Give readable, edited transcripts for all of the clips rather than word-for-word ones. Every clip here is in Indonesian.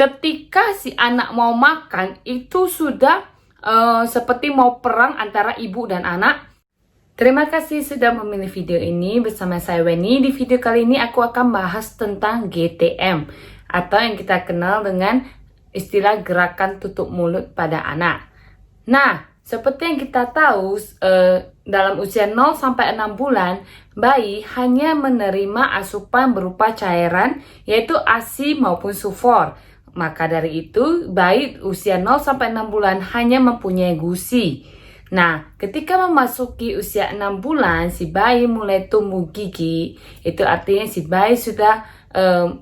Ketika si anak mau makan, itu sudah seperti mau perang antara ibu dan anak. Terima kasih sudah memilih video ini bersama saya Weni. Di video kali ini aku akan bahas tentang GTM atau yang kita kenal dengan istilah gerakan tutup mulut pada anak. Nah, seperti yang kita tahu, dalam usia 0 sampai 6 bulan, bayi hanya menerima asupan berupa cairan, yaitu ASI maupun sufor. Maka dari itu, bayi usia 0 sampai 6 bulan hanya mempunyai gusi. Nah, ketika memasuki usia 6 bulan, si bayi mulai tumbuh gigi. Itu artinya si bayi sudah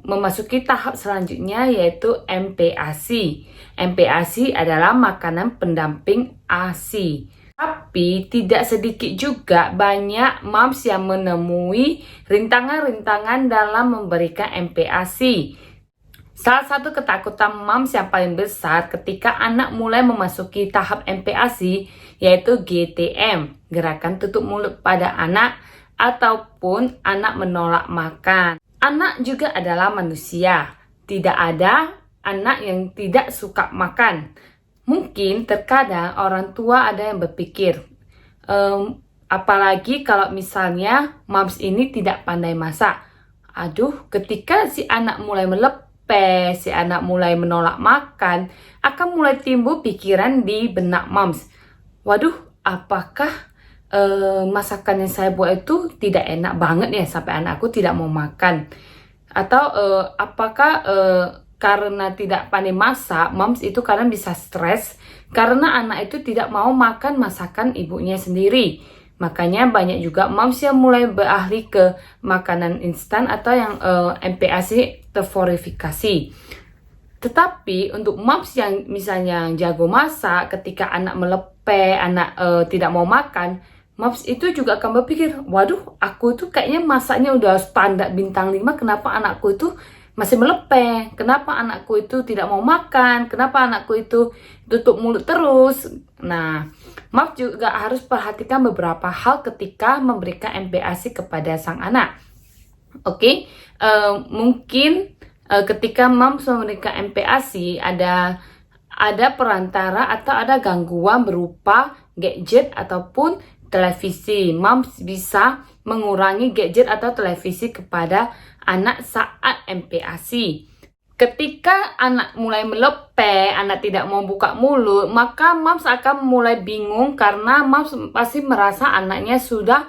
memasuki tahap selanjutnya, yaitu MPASI. MPASI adalah makanan pendamping ASI. Tapi tidak sedikit juga banyak moms yang menemui rintangan-rintangan dalam memberikan MPASI. Salah satu ketakutan moms yang paling besar ketika anak mulai memasuki tahap MPASI yaitu GTM, gerakan tutup mulut pada anak, ataupun anak menolak makan. Anak juga adalah manusia, tidak ada anak yang tidak suka makan. Mungkin terkadang orang tua ada yang berpikir, apalagi kalau misalnya moms ini tidak pandai masak. Aduh, ketika si anak mulai si anak mulai menolak makan, akan mulai timbul pikiran di benak moms. Waduh, apakah masakan yang saya buat itu tidak enak banget ya sampai anakku tidak mau makan? Atau apakah karena tidak pandai masak, moms itu kadang bisa stres karena anak itu tidak mau makan masakan ibunya sendiri. Makanya banyak juga moms yang mulai beralih ke makanan instan atau yang MPASI terverifikasi. Tetapi untuk moms yang misalnya jago masak, ketika anak melepeh, anak tidak mau makan, moms itu juga akan berpikir, waduh, aku tuh kayaknya masaknya udah standar bintang 5, kenapa anakku itu masih melepeh? Kenapa anakku itu tidak mau makan? Kenapa anakku itu tutup mulut terus? Nah, moms juga harus perhatikan beberapa hal ketika memberikan MPASI kepada sang anak. Oke, mungkin ketika moms memberikan MPASI ada perantara atau ada gangguan berupa gadget ataupun televisi. Moms bisa mengurangi gadget atau televisi kepada anak saat MPASI. Ketika anak mulai melepeh, anak tidak mau buka mulut, maka moms akan mulai bingung karena moms pasti merasa anaknya sudah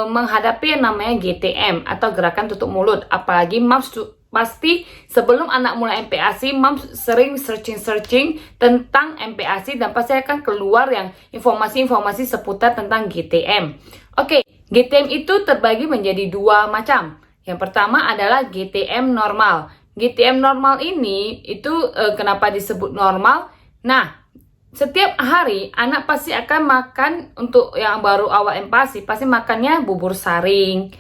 menghadapi yang namanya GTM atau gerakan tutup mulut. Apalagi moms pasti sebelum anak mulai MPASI, moms sering searching tentang MPASI dan pasti akan keluar yang informasi-informasi seputar tentang GTM. Oke, GTM itu terbagi menjadi dua macam. Yang pertama adalah GTM normal. GTM normal ini itu kenapa disebut normal? Nah, setiap hari anak pasti akan makan, untuk yang baru awal MPASI pasti makannya bubur saring.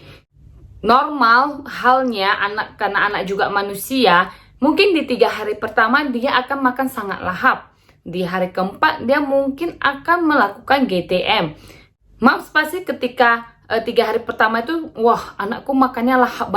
Normal halnya anak, karena anak juga manusia, mungkin di 3 hari pertama dia akan makan sangat lahap. Di hari keempat dia mungkin akan melakukan GTM. Moms pasti ketika 3 hari pertama itu, wah, anakku makannya lahap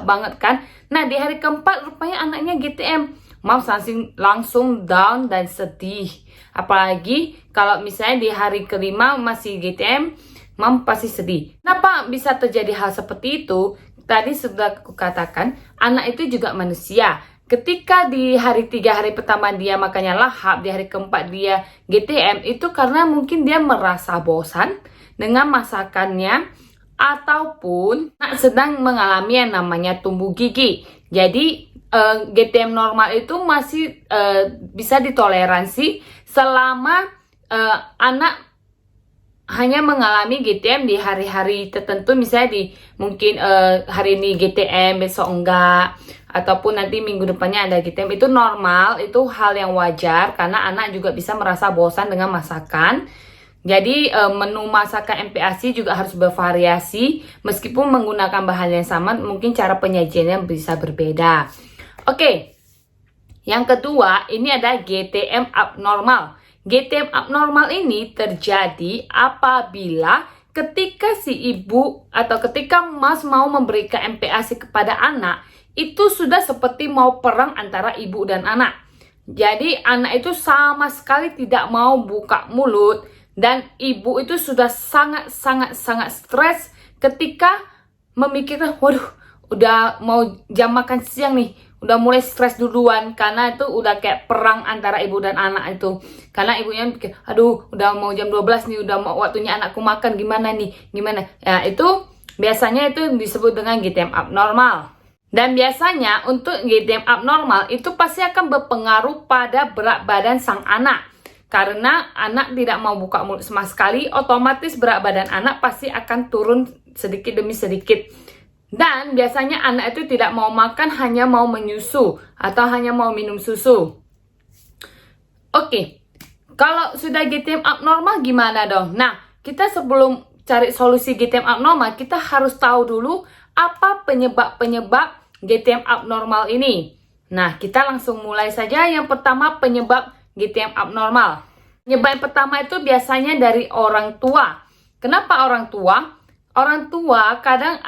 banget kan. Nah, di hari keempat rupanya anaknya GTM. Moms langsung down dan sedih. Apalagi kalau misalnya di hari kelima masih GTM, moms pasti sedih. Kenapa bisa terjadi hal seperti itu? Tadi sudah aku katakan, anak itu juga manusia. Ketika di 3 hari pertama dia makannya lahap, di hari keempat dia GTM, itu karena mungkin dia merasa bosan dengan masakannya, ataupun sedang mengalami yang namanya tumbuh gigi. Jadi GTM normal itu masih bisa ditoleransi selama anak hanya mengalami GTM di hari-hari tertentu, misalnya di mungkin hari ini GTM, besok enggak, ataupun nanti minggu depannya ada GTM. Itu normal, itu hal yang wajar karena anak juga bisa merasa bosan dengan masakan. Jadi menu masakan MPASI juga harus bervariasi, meskipun menggunakan bahan yang sama, mungkin cara penyajiannya bisa berbeda. Oke, yang kedua ini ada GTM abnormal. GTM abnormal ini terjadi apabila ketika si ibu atau ketika mas mau memberikan MPASI kepada anak, itu sudah seperti mau perang antara ibu dan anak. Jadi anak itu sama sekali tidak mau buka mulut, dan ibu itu sudah sangat stres ketika memikirkan, waduh, udah mau jam makan siang nih, udah mulai stres duluan karena itu udah kayak perang antara ibu dan anak itu. Karena ibunya pikir, aduh, udah mau jam 12 nih, udah mau waktunya anakku makan, gimana nih, gimana. Ya, itu biasanya itu disebut dengan GTM abnormal. Dan biasanya untuk GTM abnormal itu pasti akan berpengaruh pada berat badan sang anak. Karena anak tidak mau buka mulut sama sekali, otomatis berat badan anak pasti akan turun sedikit demi sedikit. Dan biasanya anak itu tidak mau makan, hanya mau menyusu atau hanya mau minum susu. Oke, kalau sudah GTM abnormal gimana dong? Nah, kita sebelum cari solusi GTM abnormal, kita harus tahu dulu apa penyebab GTM abnormal ini. Nah, kita langsung mulai saja. Yang pertama, penyebab GTM abnormal. Penyebab yang pertama itu biasanya dari orang tua. Kenapa orang tua? Orang tua kadang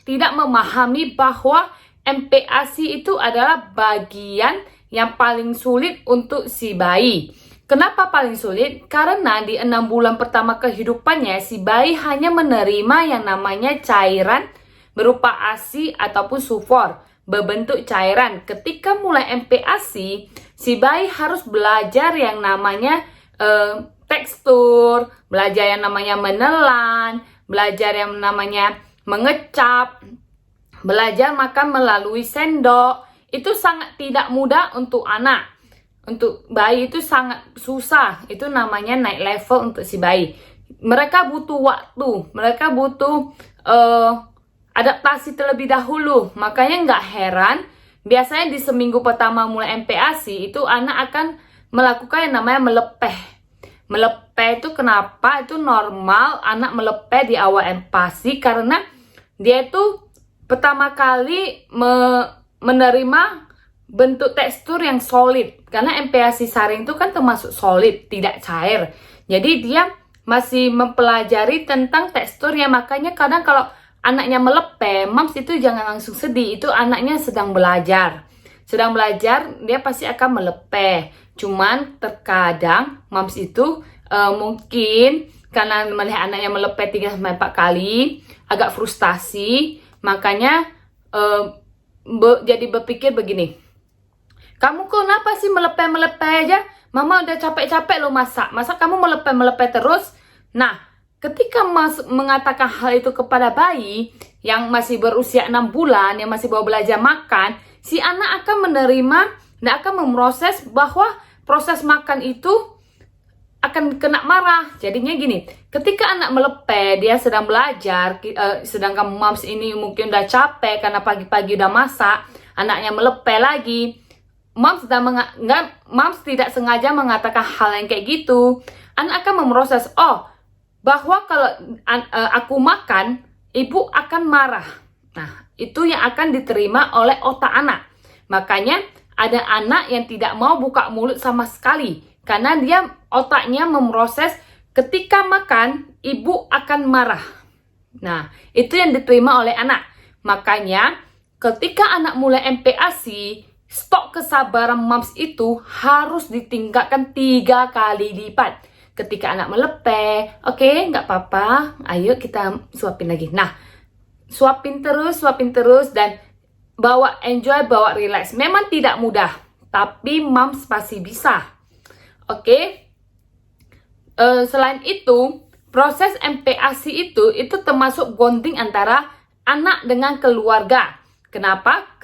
tidak memahami bahwa MPASI itu adalah bagian yang paling sulit untuk si bayi. Kenapa paling sulit? Karena di 6 bulan pertama kehidupannya, si bayi hanya menerima yang namanya cairan berupa ASI ataupun sufor berbentuk cairan. Ketika mulai MPASI, si bayi harus belajar yang namanya tekstur, belajar yang namanya menelan, belajar yang namanya mengecap, belajar makan melalui sendok. Itu sangat tidak mudah untuk anak. Untuk bayi itu sangat susah. Itu namanya naik level untuk si bayi. Mereka butuh waktu, mereka butuh adaptasi terlebih dahulu. Makanya nggak heran, biasanya di seminggu pertama mulai MPASI itu anak akan melakukan yang namanya melepeh. Melepeh itu kenapa? Itu normal anak melepeh di awal MPASI karena dia itu pertama kali menerima bentuk tekstur yang solid. Karena MPASI saring itu kan termasuk solid, tidak cair. Jadi dia masih mempelajari tentang teksturnya. Makanya kadang kalau anaknya melepeh, moms itu jangan langsung sedih. Itu anaknya sedang belajar. Sedang belajar, dia pasti akan melepeh. Cuman terkadang moms itu mungkin karena melihat anaknya melepeh 3-4 kali, agak frustasi. Makanya jadi berpikir begini, kamu kenapa sih melepeh-melepeh aja? Mama udah capek-capek lo masak. Masa kamu melepeh-melepeh terus? Nah, ketika mengatakan hal itu kepada bayi yang masih berusia 6 bulan, yang masih baru belajar makan, si anak akan menerima dan akan memproses bahwa proses makan itu akan kena marah. Jadinya gini, ketika anak melepeh, dia sedang belajar, sedangkan moms ini mungkin udah capek karena pagi-pagi udah masak, anaknya melepeh lagi. Moms tidak sengaja mengatakan hal yang kayak gitu. Anak akan memproses, oh, bahwa kalau aku makan, ibu akan marah. Nah, itu yang akan diterima oleh otak anak. Makanya ada anak yang tidak mau buka mulut sama sekali. Karena dia otaknya memproses ketika makan, ibu akan marah. Nah, itu yang diterima oleh anak. Makanya ketika anak mulai MPASI, stok kesabaran moms itu harus ditingkatkan 3 kali lipat. Ketika anak melepeh, oke, nggak apa-apa, ayo kita suapin lagi. Nah, suapin terus, dan bawa enjoy, bawa relax. Memang tidak mudah, tapi moms pasti bisa. Oke. Selain itu, proses MPASI itu termasuk bonding antara anak dengan keluarga. Kenapa?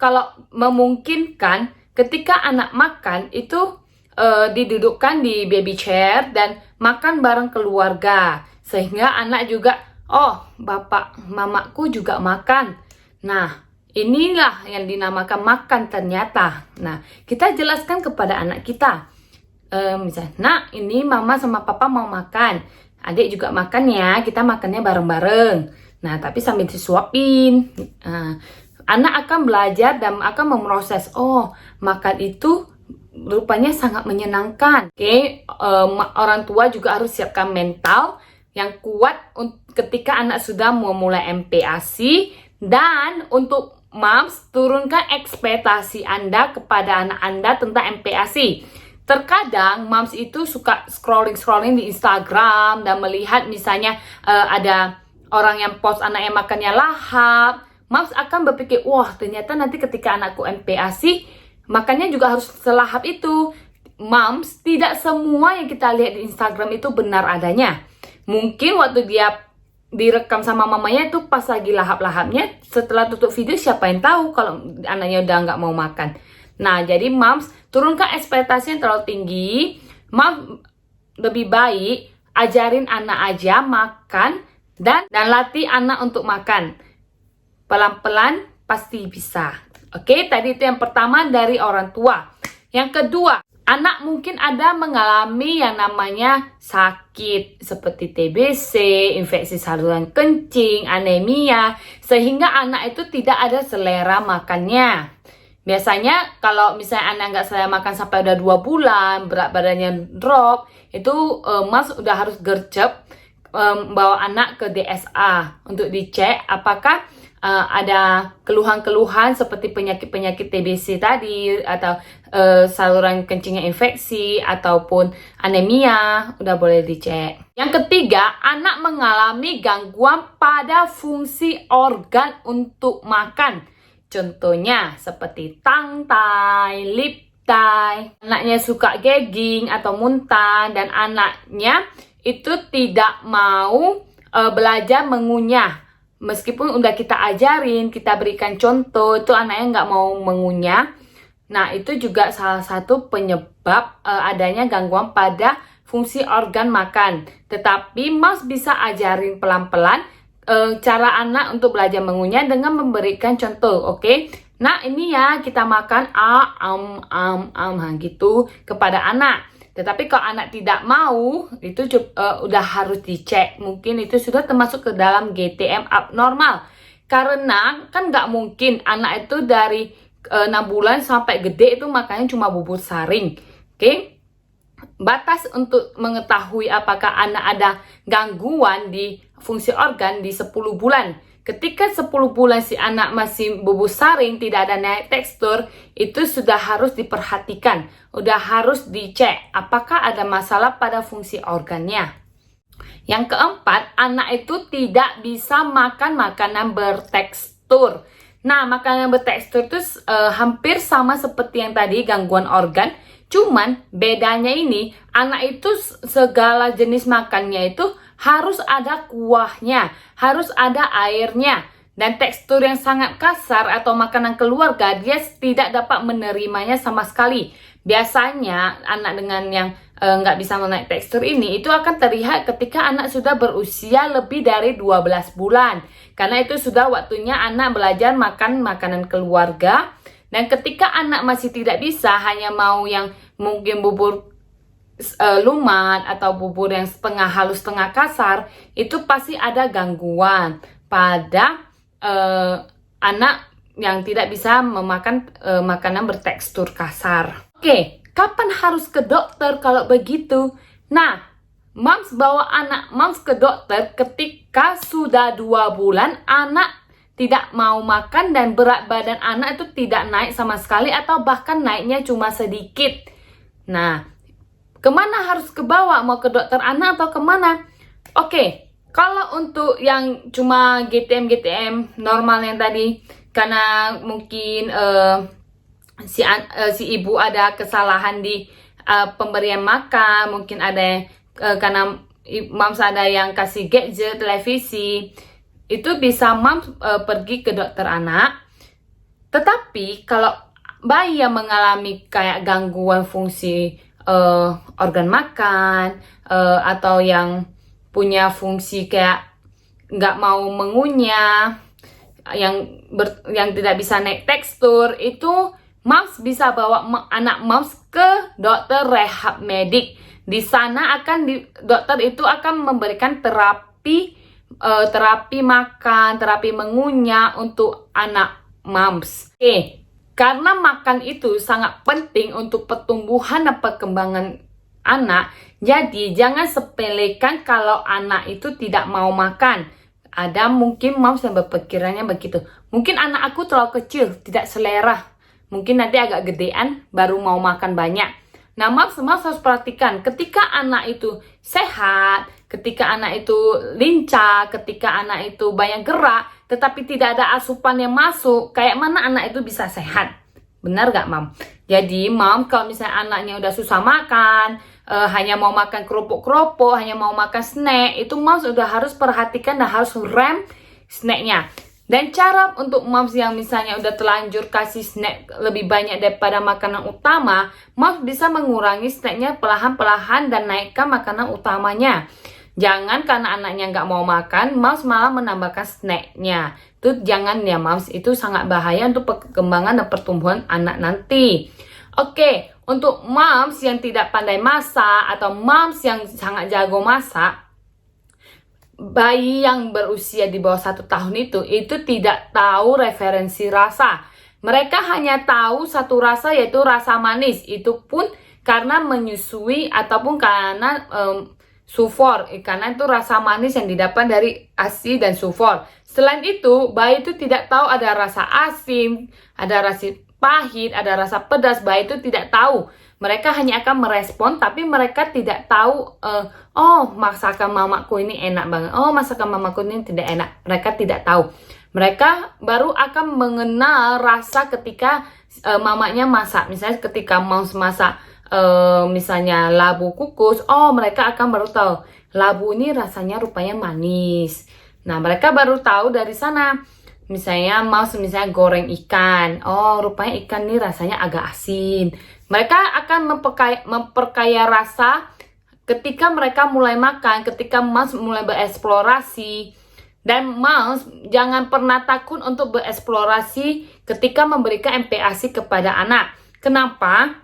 Kalau memungkinkan, ketika anak makan itu didudukkan di baby chair dan makan bareng keluarga. Sehingga anak juga, oh, bapak mamaku juga makan. Nah, inilah yang dinamakan makan ternyata. Nah, kita jelaskan kepada anak kita. Misalnya, nak, ini mama sama papa mau makan. Adik juga makan ya, kita makannya bareng-bareng. Nah, tapi sambil disuapin. Anak akan belajar dan akan memproses, oh, makan itu rupanya sangat menyenangkan. Oke, orang tua juga harus siapkan mental yang kuat ketika anak sudah mau mulai MPASI. Dan untuk Moms, turunkan ekspektasi Anda kepada anak Anda tentang MPASI. Terkadang moms itu suka scrolling di Instagram dan melihat misalnya ada orang yang post anaknya makannya lahap. Moms akan berpikir, wah ternyata nanti ketika anakku MPASI, makannya juga harus selahap itu. Moms, tidak semua yang kita lihat di Instagram itu benar adanya. Mungkin waktu dia direkam sama mamanya itu pas lagi lahap-lahapnya, setelah tutup video siapa yang tahu kalau anaknya udah nggak mau makan. Nah, jadi moms, turunkan ekspektasi yang terlalu tinggi. Moms, lebih baik ajarin anak aja makan dan latih anak untuk makan. Pelan-pelan pasti bisa. Oke, tadi itu yang pertama dari orang tua. Yang kedua, anak mungkin ada mengalami yang namanya sakit seperti TBC, infeksi saluran kencing, anemia, sehingga anak itu tidak ada selera makannya. Biasanya kalau misalnya anak nggak selera makan sampai udah 2 bulan, berat badannya drop, itu mas udah harus gercep bawa anak ke DSA untuk dicek apakah ada keluhan-keluhan seperti penyakit-penyakit TBC tadi, atau saluran kencingnya infeksi, ataupun anemia, udah boleh dicek. Yang ketiga, anak mengalami gangguan pada fungsi organ untuk makan. Contohnya seperti tongue tie, lip tie, anaknya suka gagging atau muntah, dan anaknya itu tidak mau belajar mengunyah. Meskipun udah kita ajarin, kita berikan contoh, itu anaknya nggak mau mengunyah. Nah, itu juga salah satu penyebab adanya gangguan pada fungsi organ makan. Tetapi Mas bisa ajarin pelan-pelan cara anak untuk belajar mengunyah dengan memberikan contoh, oke? Nah, ini ya kita makan gitu kepada anak. Tetapi kalau anak tidak mau, itu udah harus dicek. Mungkin itu sudah termasuk ke dalam GTM abnormal. Karena kan nggak mungkin anak itu dari 6 bulan sampai gede itu makannya cuma bubur saring. Oke? Batas untuk mengetahui apakah anak ada gangguan di fungsi organ di 10 bulan. Ketika 10 bulan si anak masih bubur saring, tidak ada naik tekstur, itu sudah harus diperhatikan. Udah harus dicek apakah ada masalah pada fungsi organnya. Yang keempat, anak itu tidak bisa makan makanan bertekstur. Nah, makanan bertekstur itu hampir sama seperti yang tadi, gangguan organ. Cuman bedanya ini, anak itu segala jenis makannya itu harus ada kuahnya, harus ada airnya. Dan tekstur yang sangat kasar atau makanan keluarga, dia tidak dapat menerimanya sama sekali. Biasanya anak dengan yang nggak bisa menaik tekstur ini, itu akan terlihat ketika anak sudah berusia lebih dari 12 bulan. Karena itu sudah waktunya anak belajar makan makanan keluarga. Dan ketika anak masih tidak bisa, hanya mau yang mungkin bubur lumat atau bubur yang setengah halus setengah kasar, itu pasti ada gangguan pada anak yang tidak bisa memakan makanan bertekstur kasar. Oke, kapan harus ke dokter kalau begitu? Nah, moms bawa anak moms ke dokter ketika sudah 2 bulan anak tidak mau makan dan berat badan anak itu tidak naik sama sekali atau bahkan naiknya cuma sedikit. Nah, kemana harus kebawa? Mau ke dokter anak atau kemana? Oke, kalau untuk yang cuma GTM normal yang tadi, karena mungkin si ibu ada kesalahan di pemberian makan, mungkin ada karena moms ada yang kasih gadget, televisi, itu bisa moms pergi ke dokter anak. Tetapi kalau bayi yang mengalami kayak gangguan fungsi organ makan, atau yang punya fungsi kayak nggak mau mengunyah, yang tidak bisa naik tekstur, itu moms bisa bawa anak moms ke dokter rehab medik. Di sana dokter itu akan memberikan terapi makan, terapi mengunyah untuk anak moms. Oke, karena makan itu sangat penting untuk pertumbuhan dan perkembangan anak, jadi jangan sepelekan kalau anak itu tidak mau makan. ada mungkin moms yang berpikirannya begitu. Mungkin anak aku terlalu kecil, tidak selera. Mungkin nanti agak gedean, baru mau makan banyak. Nah, moms harus perhatikan ketika anak itu sehat, ketika anak itu lincah, ketika anak itu banyak gerak, tetapi tidak ada asupan yang masuk, kayak mana anak itu bisa sehat? Benar gak, Mam? Jadi, Mam, kalau misalnya anaknya udah susah makan, hanya mau makan kerupuk-kerupuk, hanya mau makan snack, itu Mam udah harus perhatikan dan harus rem snacknya. Dan cara untuk moms yang misalnya udah terlanjur kasih snack lebih banyak daripada makanan utama, moms bisa mengurangi snacknya perlahan-perlahan dan naikkan makanan utamanya. Jangan karena anaknya nggak mau makan, moms malah menambahkan snacknya. Itu jangan ya moms, itu sangat bahaya untuk perkembangan dan pertumbuhan anak nanti. Oke, untuk moms yang tidak pandai masak atau moms yang sangat jago masak, bayi yang berusia di bawah 1 tahun itu tidak tahu referensi rasa. Mereka hanya tahu satu rasa, yaitu rasa manis. Itu pun karena menyusui ataupun karena sufor, karena itu rasa manis yang didapat dari ASI dan sufor. Selain itu, bayi itu tidak tahu ada rasa asin, ada rasa pahit, ada rasa pedas. Bayi itu tidak tahu. Mereka hanya akan merespon, tapi mereka tidak tahu, oh masakan mamaku ini enak banget, oh masakan mamaku ini tidak enak. Mereka tidak tahu. Mereka baru akan mengenal rasa ketika mamanya masak. Misalnya ketika moms masak, misalnya labu kukus, oh mereka akan baru tahu, labu ini rasanya rupanya manis. Nah, mereka baru tahu dari sana. Misalnya moms goreng ikan, oh rupanya ikan ini rasanya agak asin. Mereka akan memperkaya rasa ketika mereka mulai makan, ketika moms mulai bereksplorasi. Dan moms jangan pernah takut untuk bereksplorasi ketika memberikan MPASI kepada anak. Kenapa?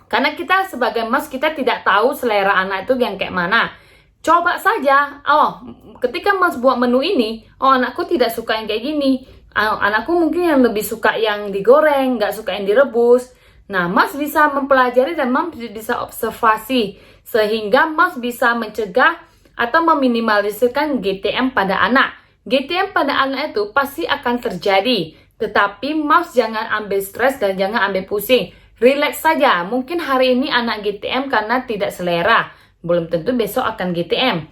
Karena kita sebagai moms, kita tidak tahu selera anak itu yang kayak mana. Coba saja, oh ketika moms buat menu ini, oh anakku tidak suka yang kayak gini, anakku mungkin yang lebih suka yang digoreng, nggak suka yang direbus. Nah, moms bisa mempelajari dan moms bisa observasi, sehingga moms bisa mencegah atau meminimalisirkan GTM pada anak. GTM pada anak itu pasti akan terjadi, tetapi moms jangan ambil stres dan jangan ambil pusing. Relax saja, mungkin hari ini anak GTM karena tidak selera, belum tentu besok akan GTM.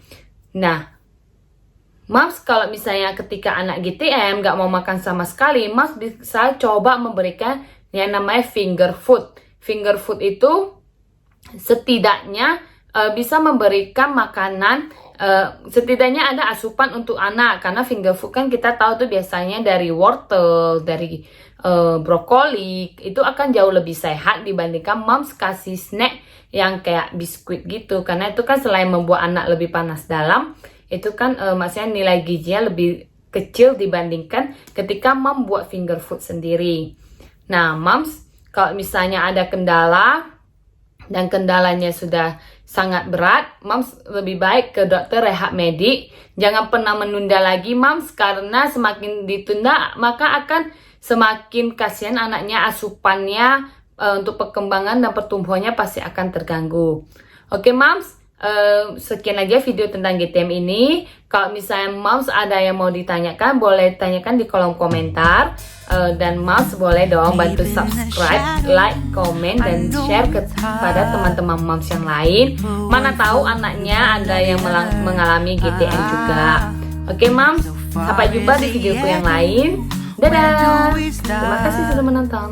Nah, moms kalau misalnya ketika anak GTM gak mau makan sama sekali, moms bisa coba memberikan yang namanya finger food. Finger food itu setidaknya bisa memberikan makanan, setidaknya ada asupan untuk anak. Karena finger food kan kita tahu tuh biasanya dari wortel, dari brokoli, itu akan jauh lebih sehat dibandingkan moms kasih snack yang kayak biskuit gitu. Karena itu kan selain membuat anak lebih panas dalam, itu kan maksudnya nilai gizinya lebih kecil dibandingkan ketika mom buat finger food sendiri. Nah, moms kalau misalnya ada kendala dan kendalanya sudah sangat berat, moms lebih baik ke dokter rehab medik. Jangan pernah menunda lagi moms, karena semakin ditunda maka akan semakin kasihan anaknya, asupannya untuk perkembangan dan pertumbuhannya pasti akan terganggu. Oke moms, sekian aja video tentang GTM ini. Kalau misalnya moms ada yang mau ditanyakan, boleh tanyakan di kolom komentar. Dan moms boleh dong bantu subscribe, like, komen, dan share kepada teman-teman moms yang lain. Mana tahu anaknya ada yang mengalami GTM juga. Oke moms, sampai jumpa di videoku yang lain. Dadah. Terima kasih sudah menonton.